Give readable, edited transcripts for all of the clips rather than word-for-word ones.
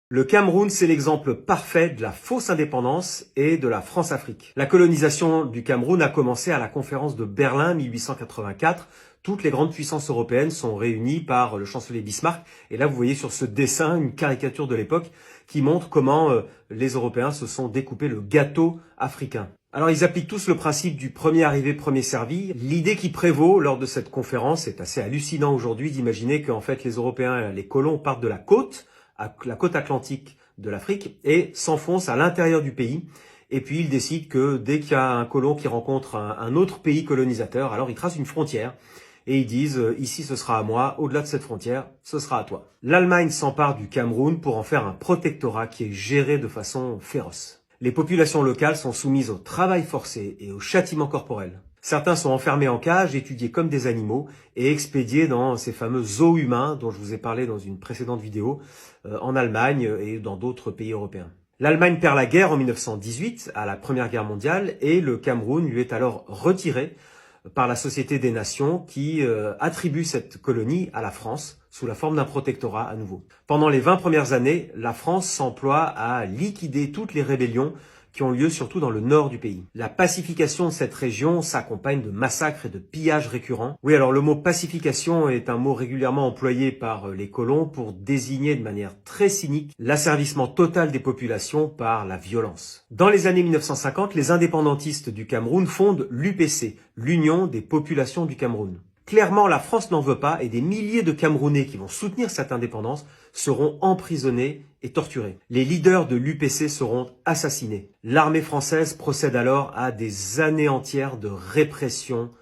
Le Cameroun, c'est l'exemple parfait de la fausse indépendance et de la France-Afrique. La colonisation du Cameroun a commencé à la conférence de Berlin 1884. Toutes les grandes puissances européennes sont réunies par le chancelier Bismarck. Et là, vous voyez sur ce dessin une caricature de l'époque qui montre comment les Européens se sont découpés le gâteau africain. Alors, ils appliquent tous le principe du premier arrivé, premier servi. L'idée qui prévaut lors de cette conférence, c'est assez hallucinant aujourd'hui d'imaginer qu'en fait les Européens, les colons partent de la côte atlantique de l'Afrique et s'enfoncent à l'intérieur du pays. Et puis ils décident que dès qu'il y a un colon qui rencontre un autre pays colonisateur, alors ils tracent une frontière et ils disent ici ce sera à moi, au-delà de cette frontière, ce sera à toi. L'Allemagne s'empare du Cameroun pour en faire un protectorat qui est géré de façon féroce. Les populations locales sont soumises au travail forcé et au châtiment corporel. Certains sont enfermés en cage, étudiés comme des animaux et expédiés dans ces fameux zoos humains dont je vous ai parlé dans une précédente vidéo en Allemagne et dans d'autres pays européens. L'Allemagne perd la guerre en 1918 à la Première Guerre mondiale et le Cameroun lui est alors retiré par la Société des Nations qui attribue cette colonie à la France sous la forme d'un protectorat à nouveau. Pendant les 20 premières années, la France s'emploie à liquider toutes les rébellions qui ont lieu surtout dans le nord du pays. La pacification de cette région s'accompagne de massacres et de pillages récurrents. Oui, alors le mot pacification est un mot régulièrement employé par les colons pour désigner de manière très cynique l'asservissement total des populations par la violence. Dans les années 1950, les indépendantistes du Cameroun fondent l'UPC, l'Union des populations du Cameroun. Clairement, la France n'en veut pas et des milliers de Camerounais qui vont soutenir cette indépendance seront emprisonnés et torturés. Les leaders de l'UPC seront assassinés. L'armée française procède alors à des années entières de répression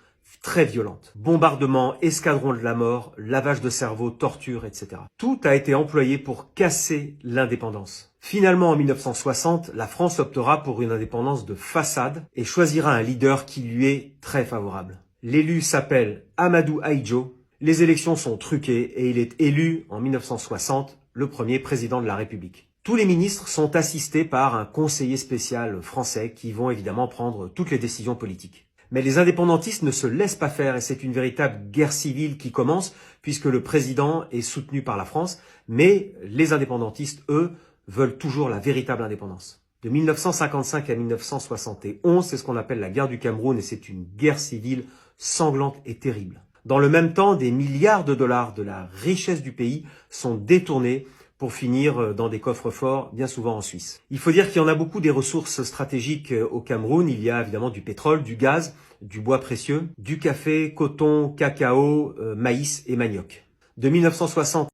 très violente. Bombardements, escadrons de la mort, lavage de cerveau, torture, etc. Tout a été employé pour casser l'indépendance. Finalement, en 1960, la France optera pour une indépendance de façade et choisira un leader qui lui est très favorable. L'élu s'appelle Amadou Ahidjo. Les élections sont truquées et il est élu en 1960 le premier président de la République. Tous les ministres sont assistés par un conseiller spécial français qui vont évidemment prendre toutes les décisions politiques. Mais les indépendantistes ne se laissent pas faire et c'est une véritable guerre civile qui commence puisque le président est soutenu par la France, mais les indépendantistes, eux, veulent toujours la véritable indépendance. De 1955 à 1971, c'est ce qu'on appelle la guerre du Cameroun et c'est une guerre civile sanglante et terrible. Dans le même temps, des milliards de dollars de la richesse du pays sont détournés pour finir dans des coffres-forts, bien souvent en Suisse. Il faut dire qu'il y en a beaucoup des ressources stratégiques au Cameroun. Il y a évidemment du pétrole, du gaz, du bois précieux, du café, coton, cacao, maïs et manioc. De 1960